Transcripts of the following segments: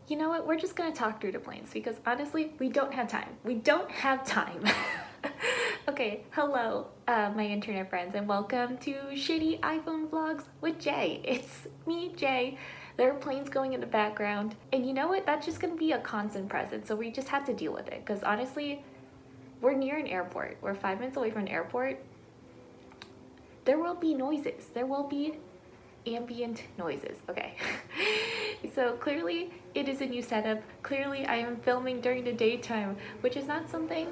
You know what? We're just gonna talk through the planes because honestly, we don't have time. We don't have time. Okay, hello, my internet friends, and welcome to Shitty iPhone Vlogs with Jay. It's me, Jay. There are planes going in the background, and you know what? That's just gonna be a constant presence, so we just have to deal with it because honestly, we're near an airport. We're 5 minutes away from an airport. There will be noises. There will be ambient noises. Okay. So clearly it is a new setup. Clearly I am filming during the daytime, which is not something.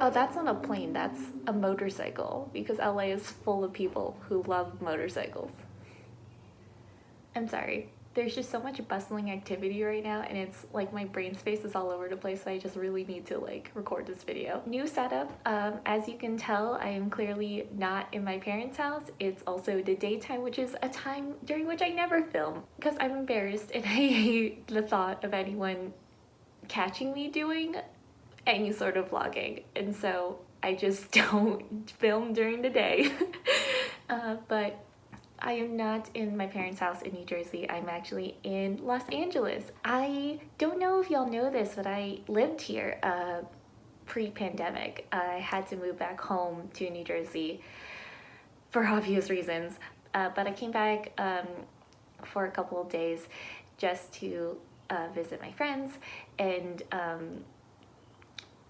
Oh, that's not a plane, that's a motorcycle because LA is full of people who love motorcycles. I'm sorry. There's just so much bustling activity right now and it's like my brain space is all over the place, so I just really need to like record this video. New setup. As you can tell, I am clearly not in my parents' house. It's also the daytime, which is a time during which I never film because I'm embarrassed and I hate the thought of anyone catching me doing any sort of vlogging, and so I just don't film during the day. But I am not in my parents' house in New Jersey. I'm actually in Los Angeles. I don't know if y'all know this, but I lived here pre-pandemic. I had to move back home to New Jersey for obvious reasons, but I came back for a couple of days just to visit my friends and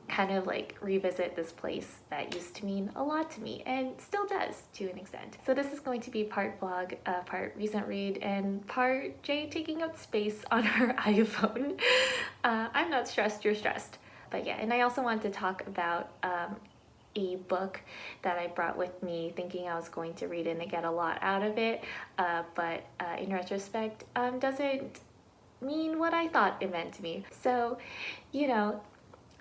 kind of like revisit this place that used to mean a lot to me and still does to an extent. So this is going to be part vlog, part recent read, and part Jay taking up space on her iPhone. I'm not stressed, you're stressed. But yeah, and I also wanted to talk about a book that I brought with me thinking I was going to read it and get a lot out of it, but in retrospect doesn't mean what I thought it meant to me. So, you know,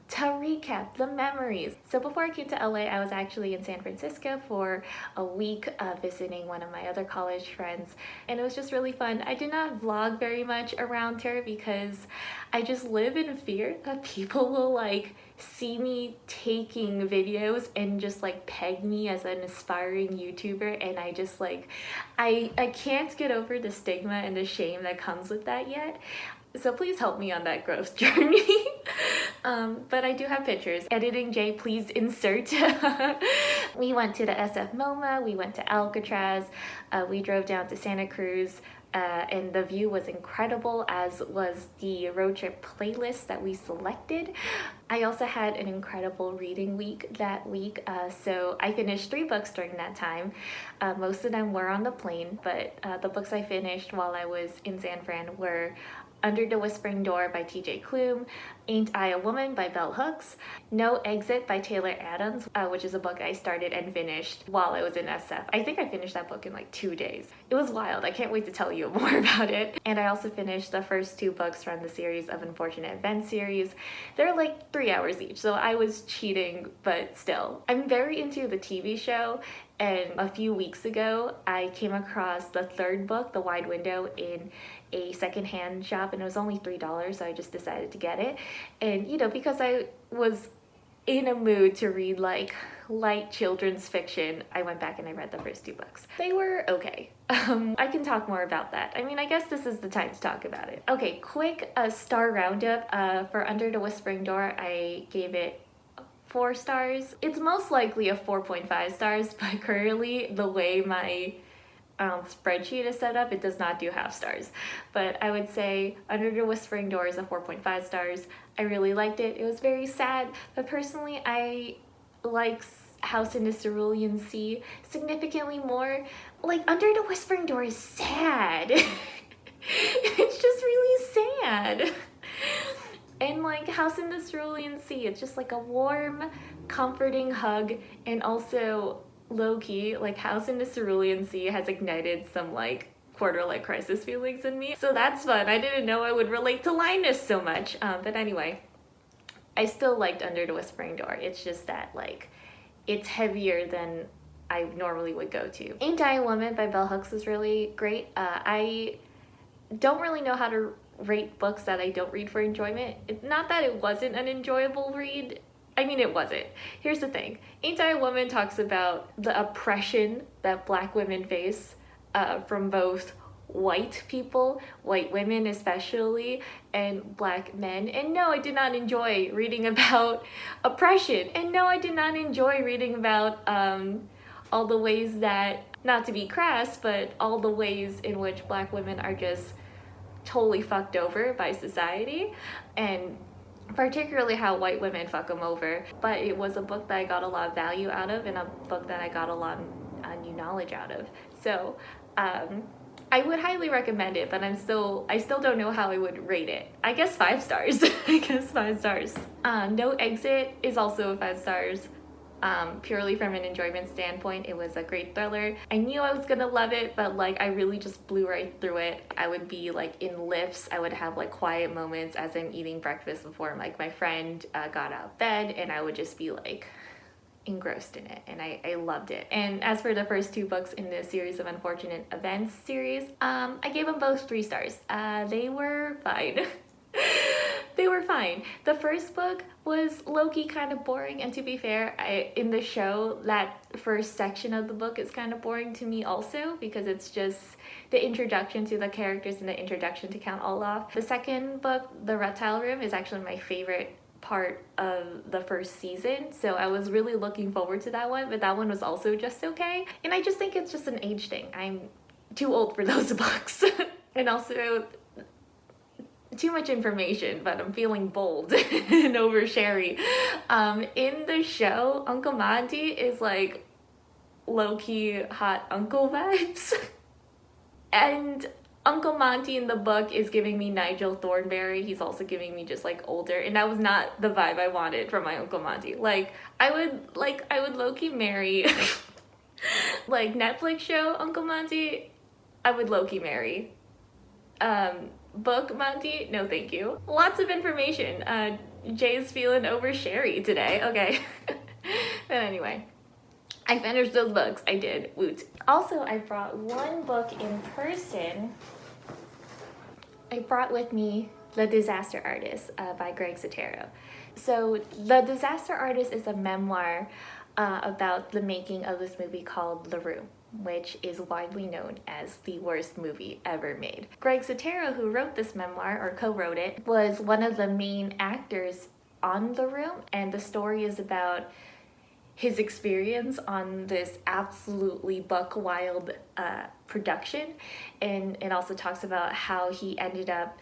to recap the memories. So before I came to LA, I was actually in San Francisco for a week visiting one of my other college friends, and it was just really fun. I did not vlog very much around her because I just live in fear that people will like see me taking videos and just like peg me as an aspiring YouTuber, and I just like I can't get over the stigma and the shame that comes with that yet. So please help me on that growth journey. But I do have pictures. Editing Jay, please insert. We went to the SF MoMA, we went to Alcatraz, we drove down to Santa Cruz, and the view was incredible, as was the road trip playlist that we selected. I also had an incredible reading week that week, so I finished 3 books during that time. Most of them were on the plane, but the books I finished while I was in San Fran were Under the Whispering Door by TJ Klune, Ain't I a Woman by Bell Hooks, No Exit by Taylor Adams, which is a book I started and finished while I was in SF. I think I finished that book in like 2 days. It was wild. I can't wait to tell you more about it. And I also finished the first 2 books from the series of Unfortunate Events series. They're like 3 hours each, so I was cheating, but still. I'm very into the TV show, and a few weeks ago, I came across the 3rd book, The Wide Window, in a secondhand shop, and it was only $3, so I just decided to get it. And you know, because I was in a mood to read like light children's fiction, I went back and I read the first 2 books. They were okay. I can talk more about that. I mean, I guess this is the time to talk about it. Okay, quick star roundup. For Under the Whispering Door, I gave it 4 stars. It's most likely a 4.5 stars, but currently the way my spreadsheet is set up, it does not do half stars. But I would say Under the Whispering Door is a 4.5 stars. I really liked it. It was very sad, but personally I like House in the Cerulean Sea significantly more. Like, Under the Whispering Door is sad. It's just really sad. And like House in the Cerulean Sea, it's just like a warm, comforting hug, and also low-key, like House in the Cerulean Sea has ignited some like quarter-life crisis feelings in me. So that's fun. I didn't know I would relate to Linus so much. But anyway, I still liked Under the Whispering Door. It's just that like it's heavier than I normally would go to. Ain't I a Woman by Bell Hooks was really great. I don't really know how to rate books that I don't read for enjoyment. Not that it wasn't an enjoyable read. I mean, it wasn't. Here's the thing. Ain't I a Woman talks about the oppression that Black women face from both white people, white women especially, and black men. And no, I did not enjoy reading about oppression. And no, I did not enjoy reading about all the ways that, not to be crass, but all the ways in which black women are just totally fucked over by society, and particularly how white women fuck them over. But it was a book that I got a lot of value out of, and a book that I got a lot of new knowledge out of. So I would highly recommend it, but I still don't know how I would rate it. I guess 5 stars. I guess 5 stars. No Exit is also 5 stars. Purely from an enjoyment standpoint, it was a great thriller. I knew I was gonna love it, but like I really just blew right through it. I would be like in lifts, I would have like quiet moments as I'm eating breakfast before like my friend got out of bed, and I would just be like engrossed in it, and I loved it. And as for the first 2 books in the series of Unfortunate Events series, I gave them both 3 stars. They were fine. They were fine. The first book was low-key kind of boring, and to be fair, in the show, that first section of the book is kind of boring to me also, because it's just the introduction to the characters and the introduction to Count Olaf. The second book, The Reptile Room, is actually my favorite part of the first season, so I was really looking forward to that one, but that one was also just okay. And I just think it's just an age thing. I'm too old for those books. And also too much information, but I'm feeling bold and oversharey. In the show, Uncle Monty is like low-key hot uncle vibes. And Uncle Monty in the book is giving me Nigel Thornberry. He's also giving me just like older, and that was not the vibe I wanted from my Uncle Monty. Like I would low-key marry like Netflix show Uncle Monty, I would low-key marry. Book Monty, no thank you. Lots of information. Jay's feeling oversharey today. Okay. But anyway, I finished those books. I did. Woot. Also, I brought one book in person. I brought with me The Disaster Artist by Greg Sestero. So The Disaster Artist is a memoir about the making of this movie called The Room, which is widely known as the worst movie ever made. Greg Sestero, who wrote this memoir, or co-wrote it, was one of the main actors on The Room, and the story is about his experience on this absolutely buck wild production, and it also talks about how he ended up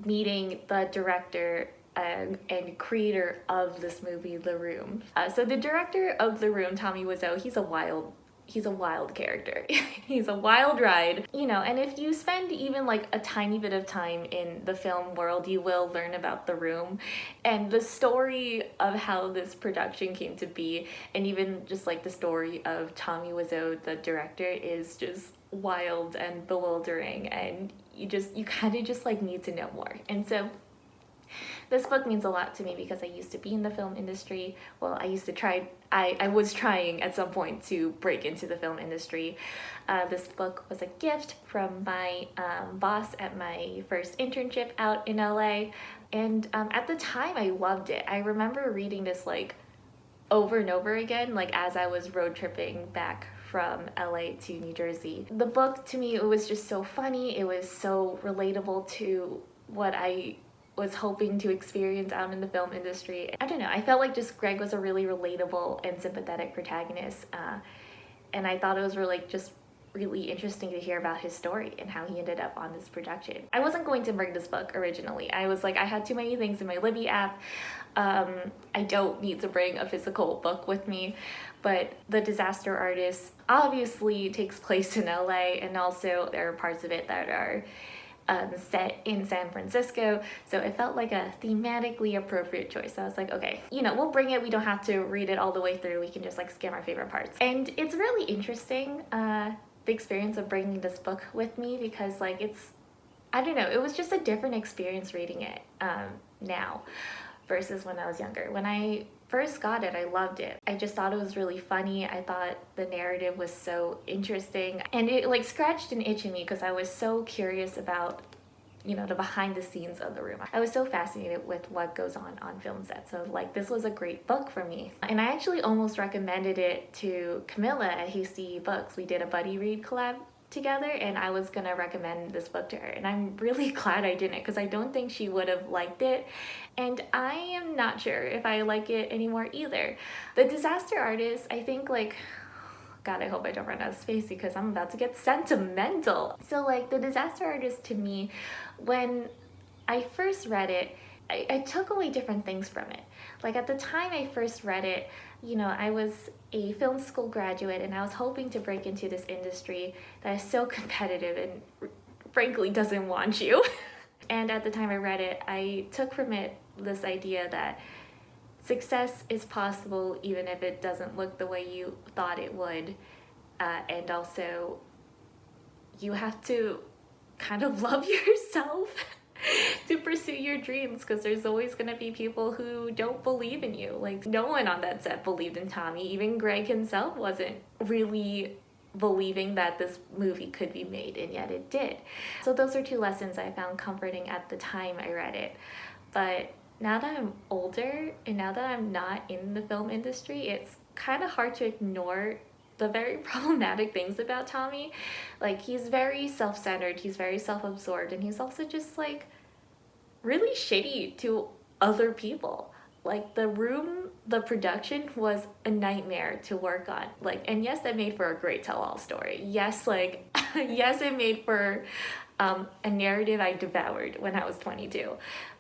meeting the director and creator of this movie, The Room. So the director of The Room, Tommy Wiseau, he's a wild character. He's a wild ride, you know, and if you spend even like a tiny bit of time in the film world, you will learn about The Room and the story of how this production came to be, and even just like the story of Tommy Wiseau, the director, is just wild and bewildering, and you kind of just like need to know more. And so this book means a lot to me because I used to be in the film industry. Well, I was trying at some point to break into the film industry. This book was a gift from my boss at my first internship out in LA. And at the time, I loved it. I remember reading this like over and over again, like as I was road tripping back from LA to New Jersey. The book, to me, it was just so funny. It was so relatable to what I was hoping to experience out in the film industry. I don't know, I felt like just Greg was a really relatable and sympathetic protagonist, and I thought it was really interesting to hear about his story and how he ended up on this production. I wasn't going to bring this book originally. I was like, I had too many things in my Libby app. I don't need to bring a physical book with me, but The Disaster Artist obviously takes place in LA, and also there are parts of it that are set in San Francisco, so it felt like a thematically appropriate choice. So I was like, okay, you know, we'll bring it. We don't have to read it all the way through. We can just like skim our favorite parts. And it's really interesting, the experience of bringing this book with me, because like I don't know, it was just a different experience reading it now versus when I was younger. When I first got it, I loved it. I just thought it was really funny. I thought the narrative was so interesting, and it like scratched an itch in me because I was so curious about, you know, the behind the scenes of The Room. I was so fascinated with what goes on film sets. So like this was a great book for me. And I actually almost recommended it to Camilla at Hasty Books. We did a buddy read collab together, and I was gonna recommend this book to her, and I'm really glad I didn't, because I don't think she would have liked it, and I am not sure if I like it anymore either. The Disaster Artist, I think, like, God, I hope I don't run out of space because I'm about to get sentimental. So like, The Disaster Artist, to me, when I first read it, I took away different things from it. Like, at the time I first read it, you know, I was a film school graduate and I was hoping to break into this industry that is so competitive and frankly doesn't want you. And at the time I read it, I took from it this idea that success is possible even if it doesn't look the way you thought it would. And also, you have to kind of love yourself to pursue your dreams, because there's always going to be people who don't believe in you. Like, no one on that set believed in Tommy. Even Greg himself wasn't really believing that this movie could be made, and yet it did. So those are two lessons I found comforting at the time I read it. But now that I'm older and now that I'm not in the film industry, it's kind of hard to ignore the very problematic things about Tommy. Like, he's very self-centered, he's very self-absorbed, and he's also just like really shitty to other people. Like, the production was a nightmare to work on. Like, and yes, that made for a great tell-all story. Yes, like, yes, it made for a narrative I devoured when I was 22.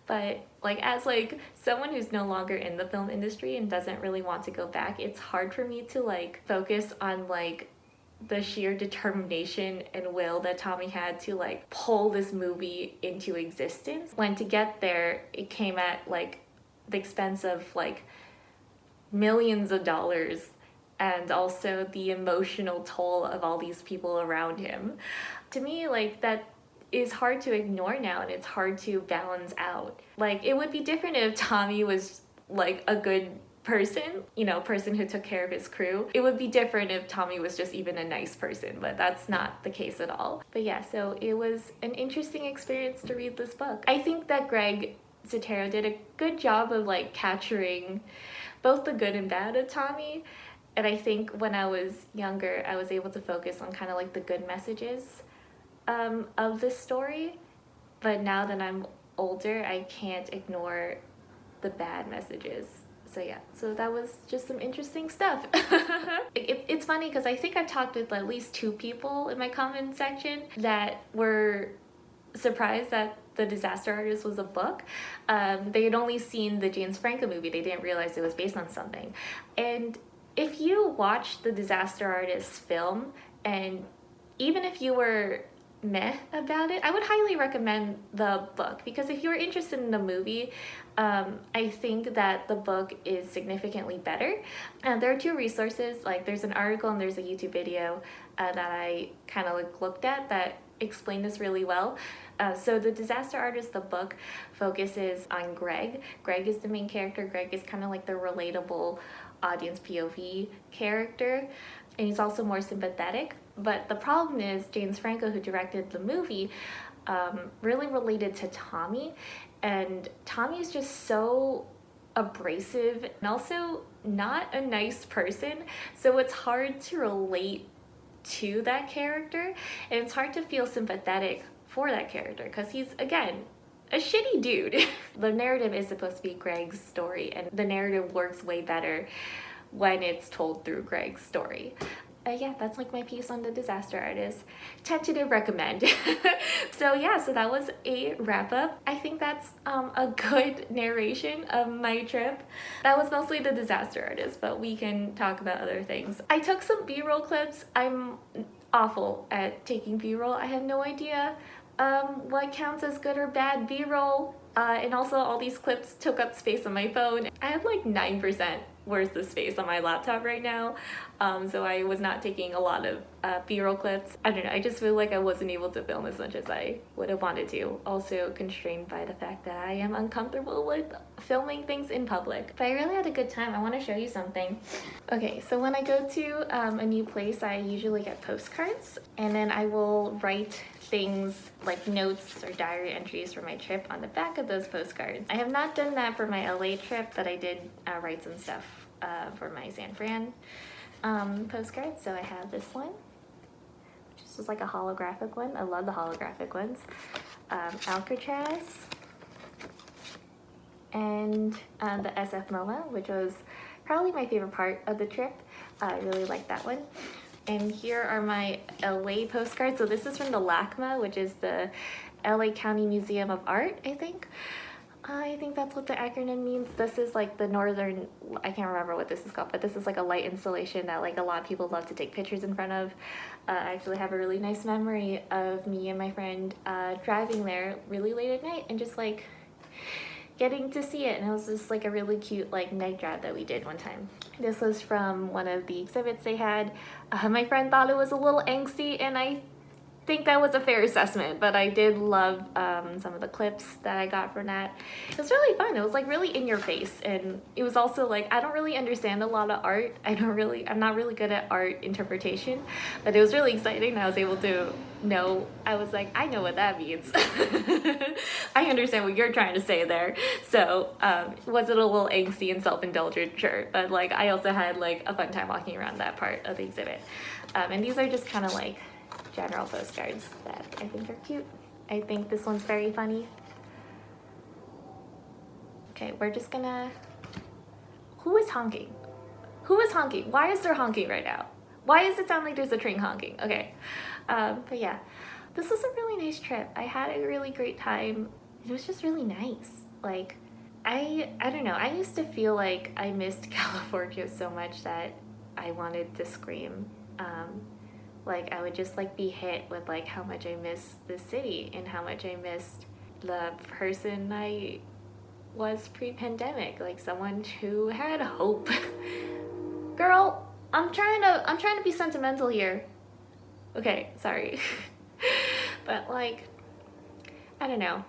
But like, as like someone who's no longer in the film industry and doesn't really want to go back, it's hard for me to like focus on like the sheer determination and will that Tommy had to like pull this movie into existence. When to get there, it came at like the expense of like millions of dollars, and also the emotional toll of all these people around him. To me, like, that is hard to ignore now, and it's hard to balance out. Like, it would be different if Tommy was like a good person, you know, person who took care of his crew. It would be different if Tommy was just even a nice person, but that's not the case at all. But yeah, so it was an interesting experience to read this book. I think that Greg Sestero did a good job of like capturing both the good and bad of Tommy. And I think when I was younger, I was able to focus on kind of like the good messages of this story, but now that I'm older, I can't ignore the bad messages. So yeah, so that was just some interesting stuff. It's funny because I think I've talked with at least 2 people in my comment section that were surprised that The Disaster Artist was a book. They had only seen the James Franco movie. They didn't realize it was based on something. And if you watch The Disaster Artist film, and even if you were meh about it, I would highly recommend the book, because if you're interested in the movie, I think that the book is significantly better. There are 2 resources, like there's an article and there's a YouTube video that I kind of like looked at that explain this really well. So The Disaster Artist, the book, focuses on Greg. Greg is the main character. Greg is kind of like the relatable audience POV character, and he's also more sympathetic. But the problem is James Franco, who directed the movie, really related to Tommy, and Tommy is just so abrasive and also not a nice person, so it's hard to relate to that character, and it's hard to feel sympathetic for that character because he's, again, a shitty dude. The narrative is supposed to be Greg's story, and the narrative works way better when it's told through Greg's story. Yeah, that's like my piece on The Disaster Artist. Tentative recommend. So yeah, so that was a wrap up. I think that's a good narration of my trip. That was mostly The Disaster Artist, but we can talk about other things. I took some B-roll clips. I'm awful at taking B-roll. I have no idea what counts as good or bad B-roll. And also all these clips took up space on my phone. I have like 9% worth of space on my laptop right now, so I was not taking a lot of B-roll clips. I don't know, I just feel like I wasn't able to film as much as I would have wanted to. Also constrained by the fact that I am uncomfortable with filming things in public. But I really had a good time. I want to show you something. Okay, so when I go to a new place, I usually get postcards, and then I will write things like notes or diary entries for my trip on the back of those postcards. I have not done that for my LA trip, but I did write some stuff for my San Fran postcard. So I have this one, which is This was like a holographic one. I love the holographic ones. Alcatraz. And the SF MoMA, which was probably my favorite part of the trip. I really like that one. And here are my LA postcards. So this is from the LACMA, which is the LA County Museum of Art, I think. I think that's what the acronym means. This is like the northern, I can't remember what this is called, but this is like a light installation that like a lot of people love to take pictures in front of. I actually have a really nice memory of me and my friend driving there really late at night and just like getting to see it. And it was just like a really cute like night drive that we did one time. This was from one of the exhibits they had. My friend thought it was a little angsty, and I think that was a fair assessment, but I did love some of the clips that I got from that. It was really fun. It was like really in your face, and it was also like, I don't really understand a lot of art. I'm not really good at art interpretation, but it was really exciting. I was able to know, I was like, I know what that means. I understand what you're trying to say there. So was it a little angsty and self-indulgent? Sure, but like I also had like a fun time walking around that part of the exhibit. And these are just kind of like general postcards that I think are cute. I think this one's very funny. Okay, we're just gonna... Who is honking? Who is honking? Why is there honking right now? Why does it sound like there's a train honking? Okay, but yeah, this was a really nice trip. I had a really great time. It was just really nice. Like, I don't know, I used to feel like I missed California so much that I wanted to scream. Like I would just like be hit with like how much I missed the city and how much I missed the person I was pre-pandemic, like someone who had hope. Girl, I'm trying to be sentimental here. Okay, sorry. But like, I don't know.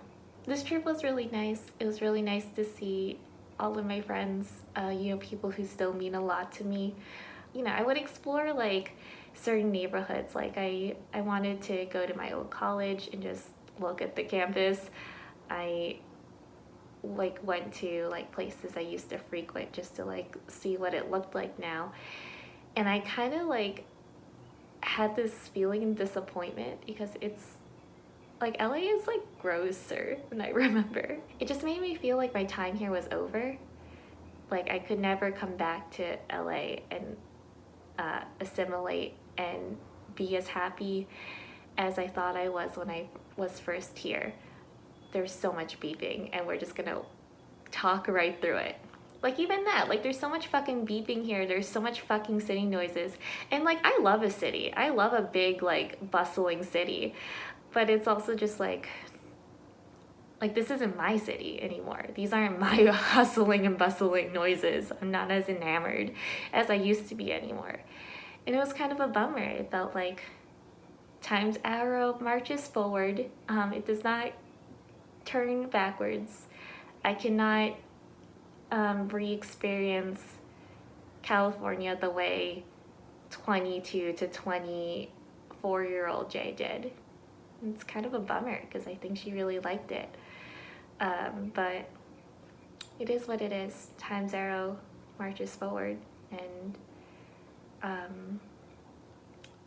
This trip was really nice. It was really nice to see all of my friends, you know, people who still mean a lot to me. You know, I would explore like certain neighborhoods. Like I wanted to go to my old college and just look at the campus. I like went to like places I used to frequent just to like see what it looked like now. And I kind of like had this feeling of disappointment because it's like LA is like grosser than I remember. It just made me feel like my time here was over. Like I could never come back to LA and assimilate and be as happy as I thought I was when I was first here. There's so much beeping and we're just gonna talk right through it. Like even that, like there's so much fucking beeping here, there's so much fucking city noises. And like I love a city, I love a big like bustling city, but it's also just like this isn't my city anymore. These aren't my hustling and bustling noises. I'm not as enamored as I used to be anymore. And it was kind of a bummer. It felt like time's arrow marches forward. It does not turn backwards. I cannot re-experience California the way 22 to 24-year-old Jay did. It's kind of a bummer because I think she really liked it. But it is what it is. Time's arrow marches forward, and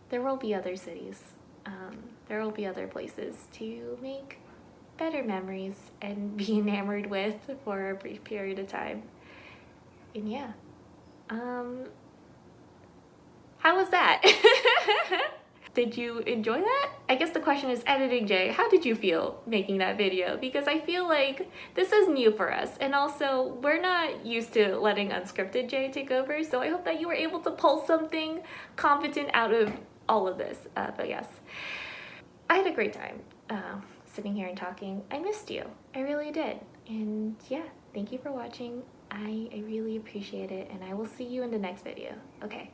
there will be other cities. There will be other places to make better memories and be enamored with for a brief period of time. And yeah. How was that? Did you enjoy that? I guess the question is, editing Jay, how did you feel making that video? Because I feel like this is new for us, and also we're not used to letting unscripted Jay take over, so I hope that you were able to pull something competent out of all of this. But yes, I had a great time sitting here and talking. I missed you. I really did. And yeah, thank you for watching. I really appreciate it, and I will see you in the next video. Okay.